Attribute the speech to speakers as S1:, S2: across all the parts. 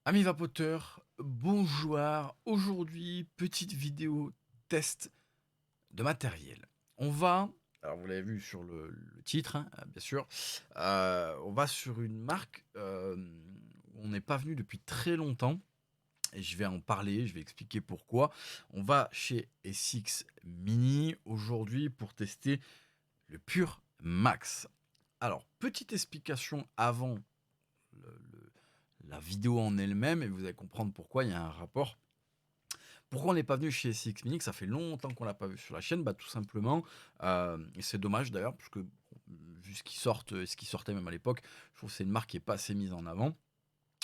S1: Amis vapoteurs, bonjour. Aujourd'hui, petite vidéo test de matériel. On va, alors vous l'avez vu sur le titre, hein, bien sûr, on va sur une marque où on n'est pas venu depuis très longtemps. Et je vais en parler, je vais expliquer pourquoi. On va chez SX Mini aujourd'hui pour tester le Pure Max. Alors, petite explication avant le- la vidéo en elle-même, et vous allez comprendre pourquoi il y a un rapport. Pourquoi on n'est pas venu chez SX Mini, que ça fait longtemps qu'on l'a pas vu sur la chaîne? Bah, tout simplement, et c'est dommage d'ailleurs, parce que vu ce qui sortent, ce qui sortait même à l'époque, je trouve que c'est une marque qui est pas assez mise en avant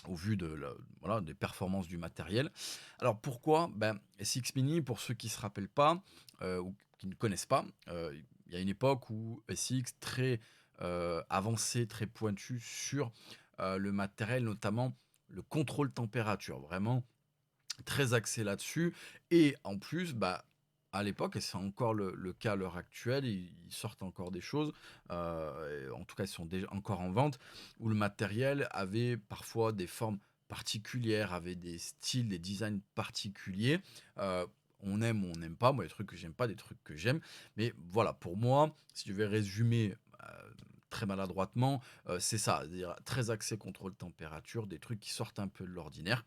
S1: au vu de voilà, des performances du matériel. Alors pourquoi? Ben, SX Mini, pour ceux qui ne se rappellent pas, ou qui ne connaissent pas, il y a une époque où SX très, avancé, très pointu sur, le matériel, notamment le contrôle température. Vraiment très axé là-dessus et en plus, bah, à l'époque et c'est encore le cas à l'heure actuelle, ils sortent encore des choses, et en tout cas, ils sont déjà encore en vente, où le matériel avait parfois des formes particulières, avait des styles, des designs particuliers. On aime ou on n'aime pas. Moi, des trucs que j'aime pas, des trucs que j'aime. Mais voilà, pour moi, si je vais résumer, très maladroitement, c'est ça, c'est-à-dire très axé contrôle température, des trucs qui sortent un peu de l'ordinaire.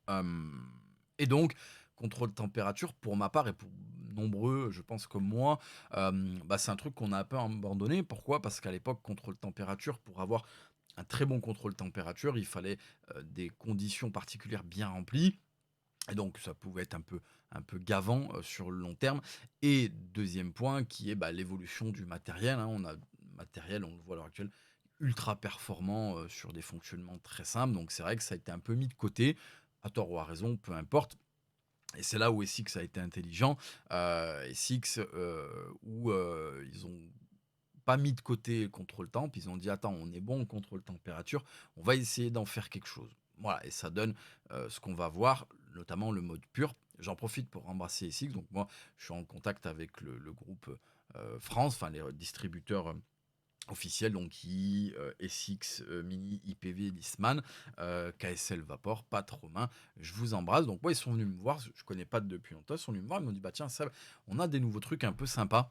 S1: Hem et donc contrôle température, pour ma part et pour nombreux, je pense comme moi, bah, c'est un truc qu'on a un peu abandonné. Pourquoi? Parce qu'à l'époque, contrôle température, pour avoir un très bon contrôle température, il fallait, des conditions particulières bien remplies et donc ça pouvait être un peu gavant, sur le long terme et deuxième point qui est, bah, l'évolution du matériel, hein. On a matériel, on le voit à l'heure actuelle, ultra performant, sur des fonctionnements très simples. Donc c'est vrai que ça a été un peu mis de côté, à tort ou à raison, peu importe et c'est là où SX a été intelligent. SX, où, ils ont pas mis de côté le contrôle temp, ils ont dit: «Attends, on est bon en contrôle température, on va essayer d'en faire quelque chose». Voilà et ça donne, ce qu'on va voir, notamment le mode pur. J'en profite pour embrasser SX, donc moi, je suis en contact avec le groupe, France, enfin les distributeurs, officiels, donc qui, SX, Mini, IPV, Leaseman, KSL Vapor, Pat Romain, je vous embrasse. Donc moi, ils sont venus me voir, je connais Pat depuis longtemps, ils sont venus me voir, ils m'ont dit: «Bah tiens Seb, on a des nouveaux trucs un peu sympas».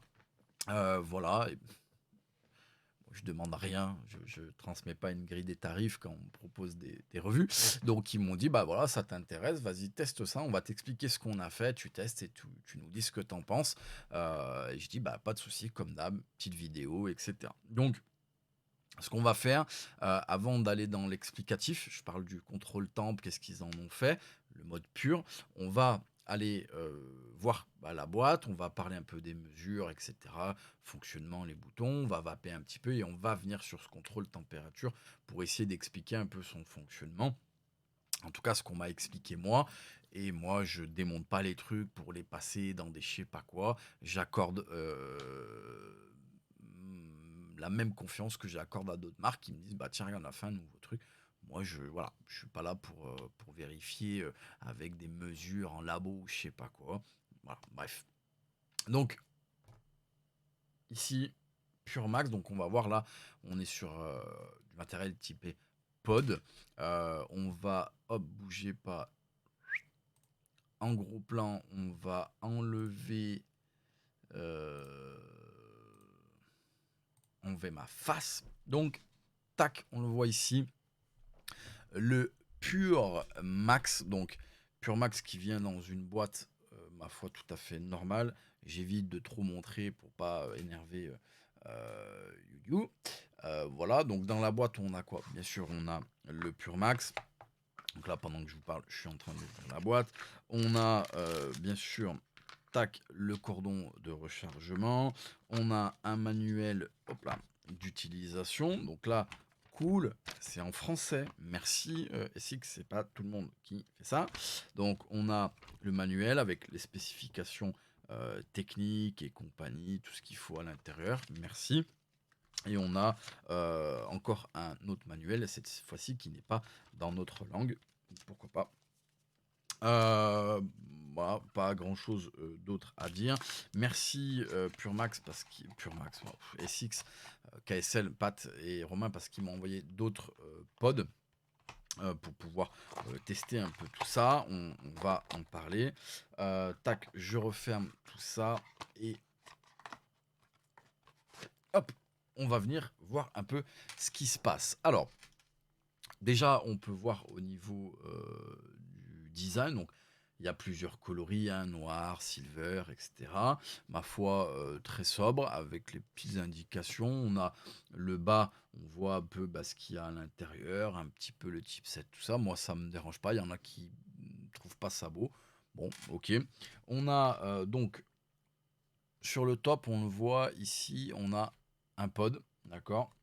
S1: Voilà je demande rien, je transmets pas une grille des tarifs quand on me propose des revues. Donc ils m'ont dit: «Bah, voilà, ça t'intéresse, vas-y teste ça, on va t'expliquer ce qu'on a fait, tu testes et tu nous dis ce que t'en penses». Et je dis: «Bah, pas de souci, comme d'hab, petite vidéo et cetera». Donc ce qu'on va faire, avant d'aller dans l'explicatif, je parle du contrôle temp, qu'est-ce qu'ils en ont fait, le mode pur. On va aller, voir, bah, la boîte, on va parler un peu des mesures et cetera, fonctionnement, les boutons, on va vaper un petit peu et on va venir sur ce contrôle température pour essayer d'expliquer un peu son fonctionnement. En tout cas, ce qu'on m'a expliqué moi et moi je démonte pas les trucs pour les passer dans des je sais pas quoi. J'accorde, la même confiance que j'accorde à d'autres marques qui me disent: «Bah, tiens, regarde, on a fait un nouveau truc». Moi, voilà, je suis pas là pour vérifier, avec des mesures en labo ou je sais pas quoi. Voilà, bref. Donc ici, Pure Max, donc on va voir là, on est sur, du matériel typé pod. On va hop, bougez pas. En gros plan, on va enlever, enlever ma face. Donc, tac, on le voit ici. Le Pure Max, donc Pure Max qui vient dans une boîte, ma foi, tout à fait normale. J'évite de trop montrer pour pas énerver Yuyu. Voilà, donc dans la boîte, on a quoi? Bien sûr, on a le Pure Max. Donc là, pendant que je vous parle, je suis en train d'ouvrir la boîte. On a bien sûr, tac, le cordon de rechargement. On a un manuel, hop là, d'utilisation. Donc là, cool, c'est en français. Merci SX, c'est pas tout le monde qui fait ça. Donc on a le manuel avec les spécifications techniques et compagnie, tout ce qu'il faut à l'intérieur. Merci. Et on a encore un autre manuel, cette fois-ci qui n'est pas dans notre langue. Pourquoi pas. Voilà, pas grand-chose d'autre à dire. Merci Puremax parce qu'il Puremax, SX, KSL, Pat et Romain parce qu'ils m'ont envoyé d'autres pods. pour pouvoir tester un peu tout ça. On va en parler. Tac, je referme tout ça et hop, on va venir voir un peu ce qui se passe. Alors, déjà, on peut voir au niveau du design, donc il y a plusieurs coloris, hein, noir, silver, etc. Ma foi, très sobre, avec les petites indications. On a le bas, on voit un peu bah, ce qu'il y a à l'intérieur, un petit peu le chipset, tout ça. Moi, ça me dérange pas. Il y en a qui ne trouvent pas ça beau. Bon, ok. On a donc sur le top, on le voit ici, on a un pod, d'accord?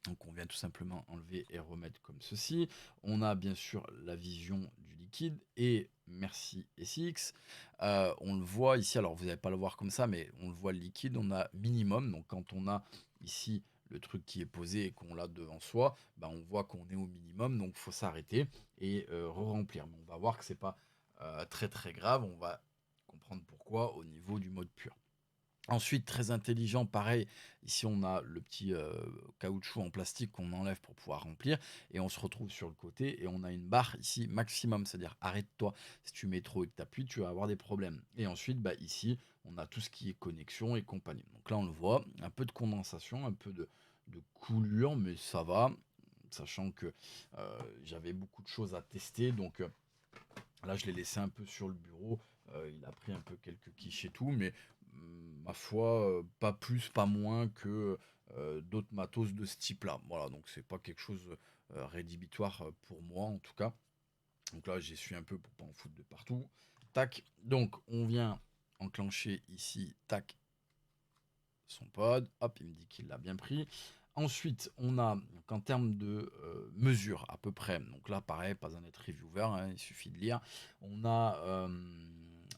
S1: Donc on vient tout simplement enlever et remettre comme ceci. On a bien sûr la vision du liquide et merci SX. On le voit ici, alors vous n'allez pas le voir comme ça, mais on le voit le liquide, on a minimum. Donc quand on a ici le truc qui est posé et qu'on l'a devant soi, bah, on voit qu'on est au minimum, donc il faut s'arrêter et re-remplir. Mais on va voir que c'est pas très très grave, on va comprendre pourquoi au niveau du mode pur. Ensuite, très intelligent, pareil, ici on a le petit caoutchouc en plastique qu'on enlève pour pouvoir remplir, et on se retrouve sur le côté, et on a une barre ici maximum, c'est-à-dire arrête-toi, si tu mets trop et que tu appuies, tu vas avoir des problèmes. Et ensuite, bah, ici, on a tout ce qui est connexion et compagnie. Donc là, on le voit, un peu de condensation, un peu de coulure, mais ça va, sachant que j'avais beaucoup de choses à tester, donc là, je l'ai laissé un peu sur le bureau. Il a pris un peu quelques quiches et tout, mais ma foi, pas plus, pas moins que d'autres matos de ce type-là. Voilà, donc c'est pas quelque chose rédhibitoire pour moi en tout cas. Donc là, j'essuie un peu pour pas en foutre de partout. Tac. Donc on vient enclencher ici, tac, son pod. Hop, il me dit qu'il l'a bien pris. Ensuite, on a, donc en termes de mesure à peu près, donc là pareil, pas un net reviewer, hein, il suffit de lire, on a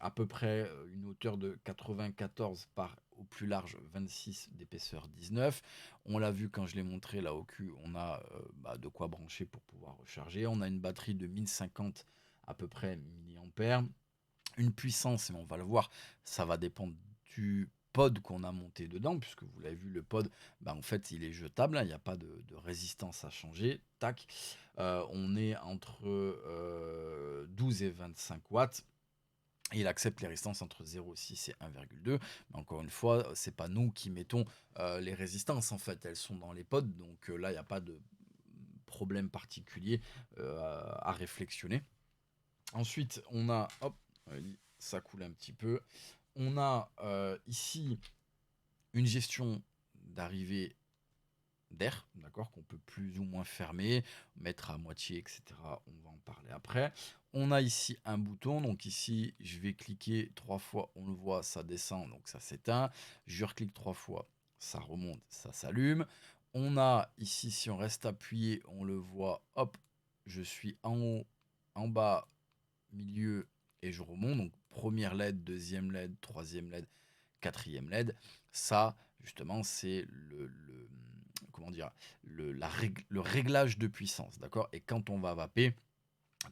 S1: à peu près une hauteur de 94 par au plus large 26 d'épaisseur 19. On l'a vu quand je l'ai montré là au cul, on a bah, de quoi brancher pour pouvoir recharger. On a une batterie de 1050 à peu près milliampères. Une puissance, et on va le voir, ça va dépendre du pod qu'on a monté dedans, puisque vous l'avez vu, le pod, bah, en fait, il est jetable, hein, il n'y a pas de résistance à changer. Tac. On est entre 12 et 25 watts. Et il accepte les résistances entre 0,6 et 1,2. Mais encore une fois, c'est pas nous qui mettons les résistances, en fait. Elles sont dans les pods, donc là, il n'y a pas de problème particulier à réflexionner. Ensuite, on a, hop, ça coule un petit peu. On a ici une gestion d'arrivée d'air, d'accord, qu'on peut plus ou moins fermer, mettre à moitié, etc. On va en parler après. On a ici un bouton, donc ici, je vais cliquer 3 fois, on le voit, ça descend, donc ça s'éteint. Je reclique 3 fois, ça remonte, ça s'allume. On a ici, si on reste appuyé, on le voit, hop, je suis en haut, en bas, milieu et je remonte. Donc première LED, deuxième LED, troisième LED, quatrième LED. Ça, justement, c'est comment dire, le réglage de puissance, d'accord. Et quand on va vaper,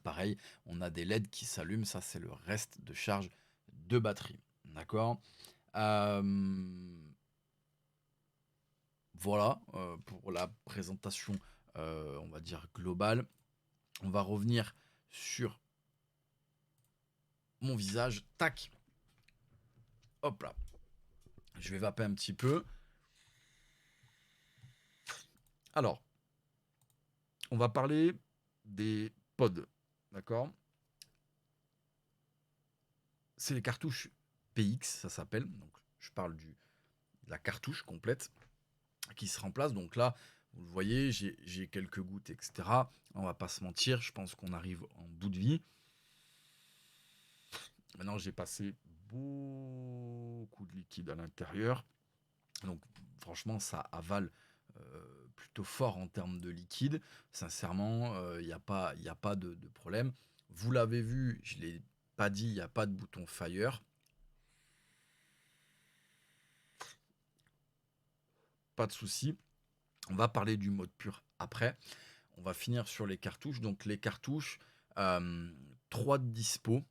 S1: pareil, on a des LED qui s'allument. Ça, c'est le reste de charge de batterie, d'accord. Voilà pour la présentation, on va dire globale. On va revenir sur mon visage. Tac. Hop là. Je vais vaper un petit peu. Alors, on va parler des pods, d'accord? C'est les cartouches PX, ça s'appelle. Donc, je parle de la cartouche complète qui se remplace. Donc là, vous le voyez, j'ai quelques gouttes, etc. On va pas se mentir, je pense qu'on arrive en bout de vie. Maintenant, j'ai passé beaucoup de liquide à l'intérieur. Donc, franchement, ça avale plutôt fort en termes de liquide. Sincèrement, il n'y a pas de problème. Vous l'avez vu, je ne l'ai pas dit, il n'y a pas de bouton fire. Pas de souci. On va parler du mode pur après. On va finir sur les cartouches. Donc les cartouches, 3 de dispo.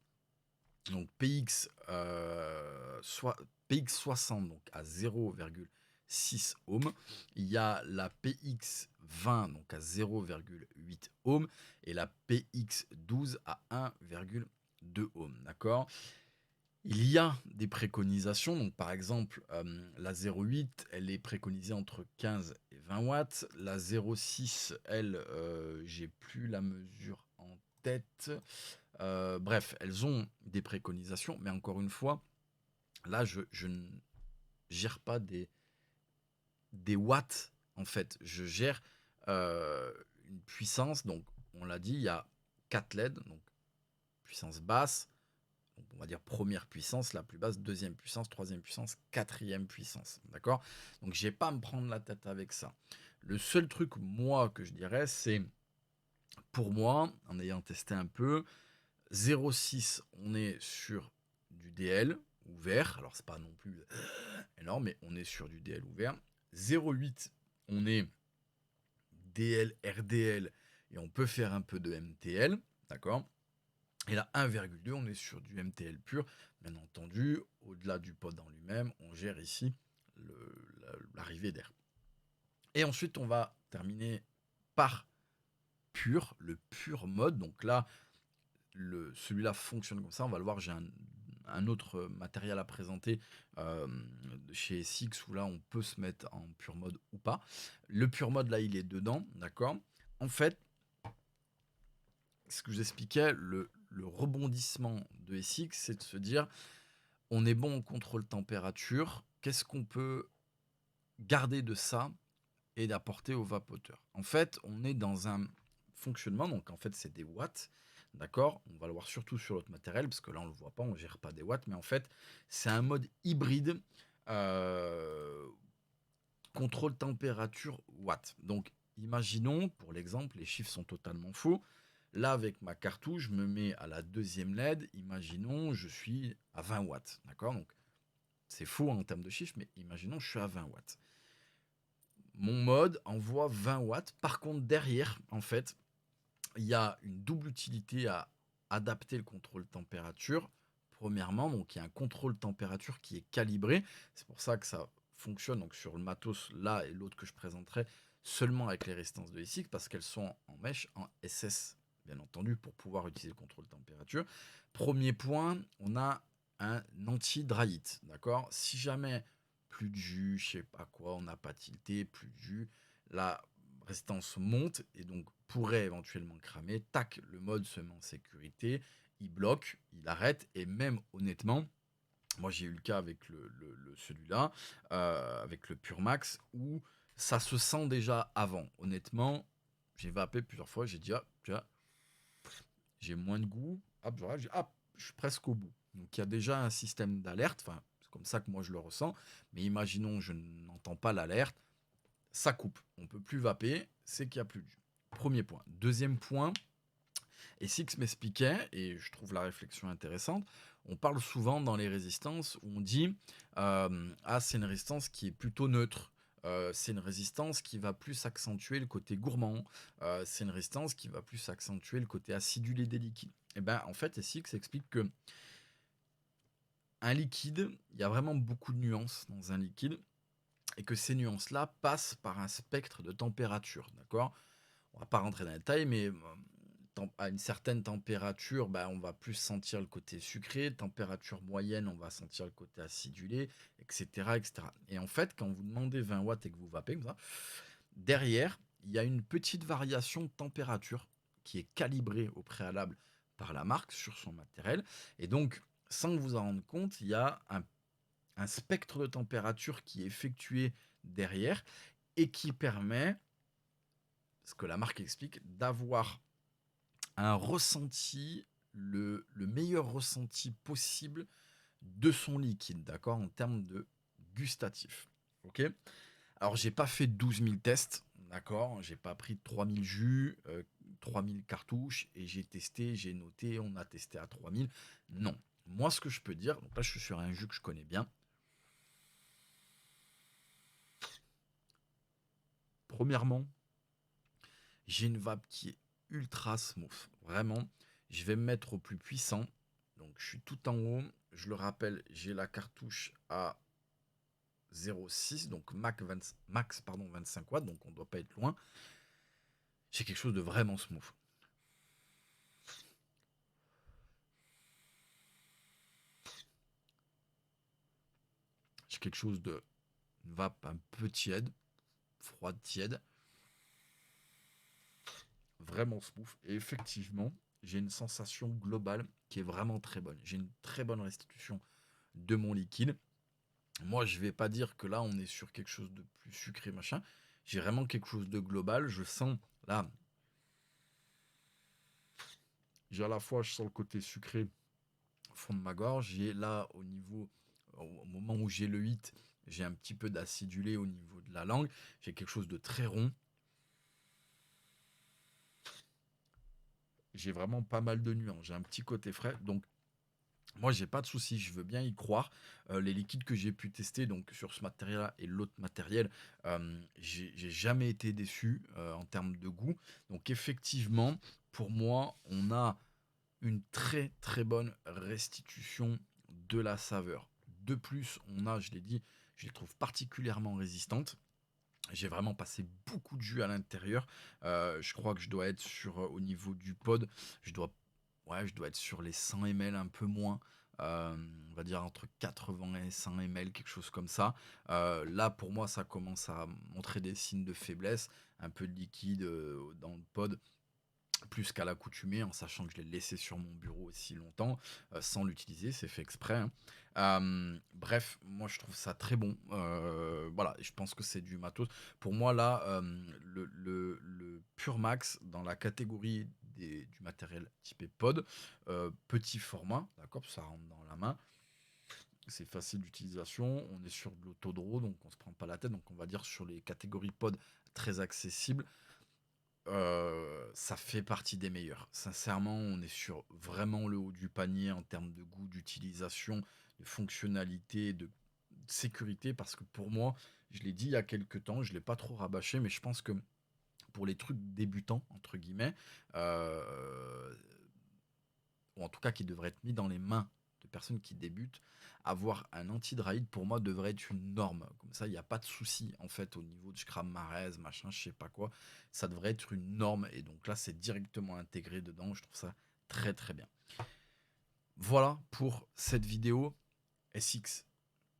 S1: Donc PX60 donc à 0,6 ohm. Il y a la PX 20 donc à 0,8 ohms et la PX12 à 1,2 ohms, d'accord? Il y a des préconisations, donc par exemple, la 0,8, elle est préconisée entre 15 et 20 watts. La 0,6, elle, j'ai plus la mesure en tête. Bref, elles ont des préconisations, mais encore une fois, là, je ne gère pas des watts, en fait. Je gère une puissance, donc on l'a dit, il y a 4 LED, donc puissance basse, donc on va dire première puissance, la plus basse, deuxième puissance, troisième puissance, quatrième puissance, d'accord? Donc j'ai pas à me prendre la tête avec ça. Le seul truc, moi, que je dirais, c'est, pour moi, en ayant testé un peu, 0,6, on est sur du DL ouvert, alors c'est pas non plus énorme, mais on est sur du DL ouvert. 0,8, on est DL, RDL, et on peut faire un peu de MTL, d'accord? Et là, 1,2, on est sur du MTL pur. Bien entendu, au-delà du pod en lui-même, on gère ici l'arrivée d'air. Et ensuite, on va terminer par pur, le pur mode. Donc là, celui-là fonctionne comme ça. On va le voir, j'ai un autre matériel à présenter chez SX où là, on peut se mettre en pur mode ou pas. Le pur mode, là, il est dedans, d'accord? En fait, ce que je vous expliquais, le rebondissement de SX, c'est de se dire, on est bon en contrôle température, qu'est-ce qu'on peut garder de ça et d'apporter au vapoteur? En fait, on est dans un fonctionnement, donc en fait, c'est des watts, d'accord? On va le voir surtout sur l'autre matériel, parce que là, on ne le voit pas, on ne gère pas des watts, mais en fait, c'est un mode hybride, euh, contrôle température watts. Donc, imaginons, pour l'exemple, les chiffres sont totalement faux. Là, avec ma cartouche, je me mets à la deuxième LED. Imaginons, je suis à 20 watts. D'accord? Donc, c'est faux en termes de chiffres, mais imaginons, je suis à 20 watts. Mon mode envoie 20 watts. Par contre, derrière, en fait, il y a une double utilité à adapter le contrôle température. Premièrement, donc il y a un contrôle température qui est calibré. C'est pour ça que ça fonctionne donc sur le matos là et l'autre que je présenterai seulement avec les résistances de SX parce qu'elles sont en mèche en SS, bien entendu, pour pouvoir utiliser le contrôle température. Premier point, on a un anti-dry heat, d'accord? Si jamais plus de jus, je sais pas quoi, on n'a pas tilté, plus de jus, la résistance monte et donc pourrait éventuellement cramer. Tac, le mode se met en sécurité, il bloque, il arrête et même honnêtement, moi j'ai eu le cas avec celui-là, avec le Pure Max où ça se sent déjà avant. Honnêtement, j'ai vapé plusieurs fois, j'ai dit ah, tu vois, j'ai moins de goût, hop, je suis presque au bout. Donc il y a déjà un système d'alerte, enfin c'est comme ça que moi je le ressens, mais imaginons je n'entends pas l'alerte, ça coupe, on peut plus vaper, c'est qu'il n'y a plus de jus. Premier point. Deuxième point, et Six m'expliquait, et je trouve la réflexion intéressante, on parle souvent dans les résistances où on dit ah c'est une résistance qui est plutôt neutre. C'est une résistance qui va plus accentuer le côté gourmand. C'est une résistance qui va plus accentuer le côté acidulé des liquides. Et ben en fait, SX explique que un liquide, il y a vraiment beaucoup de nuances dans un liquide et que ces nuances-là passent par un spectre de température, d'accord? On va pas rentrer dans les détails, mais à une certaine température, bah, on va plus sentir le côté sucré, température moyenne, on va sentir le côté acidulé, etc., etc. Et en fait, quand vous demandez 20 watts et que vous vapez comme ça, derrière, il y a une petite variation de température qui est calibrée au préalable par la marque sur son matériel. Et donc, sans vous en rendre compte, il y a un spectre de température qui est effectué derrière et qui permet, ce que la marque explique, d'avoir un ressenti, le meilleur ressenti possible de son liquide, d'accord, en termes de gustatif. Ok. Alors, j'ai pas fait 12 000 tests, d'accord, j'ai pas pris 3000 jus, 3000 cartouches, et j'ai testé, j'ai noté, on a testé à 3000. Non. Moi, ce que je peux dire, donc là, je suis sur un jus que je connais bien. Premièrement, j'ai une vape qui est ultra smooth. Vraiment, je vais me mettre au plus puissant. Donc, je suis tout en haut. Je le rappelle, j'ai la cartouche à 0,6, donc max 25 watts, donc on ne doit pas être loin. J'ai quelque chose de vraiment smooth. J'ai quelque chose de une vape un peu tiède, froide, tiède, vraiment smooth. Et effectivement, j'ai une sensation globale qui est vraiment très bonne. J'ai une très bonne restitution de mon liquide. Moi, je vais pas dire que là, on est sur quelque chose de plus sucré, machin. J'ai vraiment quelque chose de global. Je sens, là, j'ai à la fois, je sens le côté sucré au fond de ma gorge. J'ai là, au moment où j'ai le 8, j'ai un petit peu d'acidulé au niveau de la langue. J'ai quelque chose de très rond. J'ai vraiment pas mal de nuances. J'ai un petit côté frais. Donc, moi, j'ai pas de souci, je veux bien y croire. Les liquides que j'ai pu tester donc sur ce matériel-là et l'autre matériel, j'ai jamais été déçu en termes de goût. Donc effectivement, pour moi, on a une très très bonne restitution de la saveur. De plus, on a, je l'ai dit, je les trouve particulièrement résistantes. J'ai vraiment passé beaucoup de jus à l'intérieur. Je crois que je dois être sur, au niveau du pod, je dois, ouais, je dois être sur les 100 ml, un peu moins. On va dire entre 80 et 100 ml, quelque chose comme ça. Là, pour moi, ça commence à montrer des signes de faiblesse. Un peu de liquide dans le pod, plus qu'à l'accoutumée, en sachant que je l'ai laissé sur mon bureau aussi longtemps, sans l'utiliser, c'est fait exprès, hein. Bref, moi je trouve ça très bon. Voilà, je pense que c'est du matos. Pour moi, là, le Pure Max dans la catégorie du matériel typé pod, petit format, d'accord, ça rentre dans la main. C'est facile d'utilisation, on est sur de l'autodro, donc on se prend pas la tête, donc on va dire sur les catégories pod très accessibles. Ça fait partie des meilleurs. Sincèrement, on est sur vraiment le haut du panier en termes de goût, d'utilisation, de fonctionnalité, de sécurité, parce que pour moi, je l'ai dit il y a quelques temps, je ne l'ai pas trop rabâché, mais je pense que pour les trucs débutants, entre guillemets, euh, ou en tout cas qui devraient être mis dans les mains de personnes qui débutent, avoir un anti-dry pour moi devrait être une norme. Comme ça, il n'y a pas de souci en fait au niveau de Scrum Marez, machin, je sais pas quoi. Ça devrait être une norme et donc là, c'est directement intégré dedans. Je trouve ça très très bien. Voilà pour cette vidéo. SX,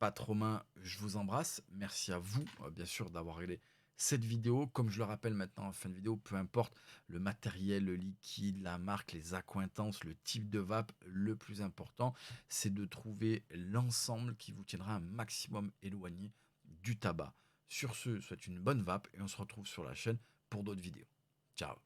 S1: Pat Romain, je vous embrasse. Merci à vous, bien sûr, d'avoir regardé cette vidéo. Comme je le rappelle maintenant en fin de vidéo, peu importe le matériel, le liquide, la marque, les accointances, le type de vape, le plus important, c'est de trouver l'ensemble qui vous tiendra un maximum éloigné du tabac. Sur ce, je vous souhaite une bonne vape et on se retrouve sur la chaîne pour d'autres vidéos. Ciao.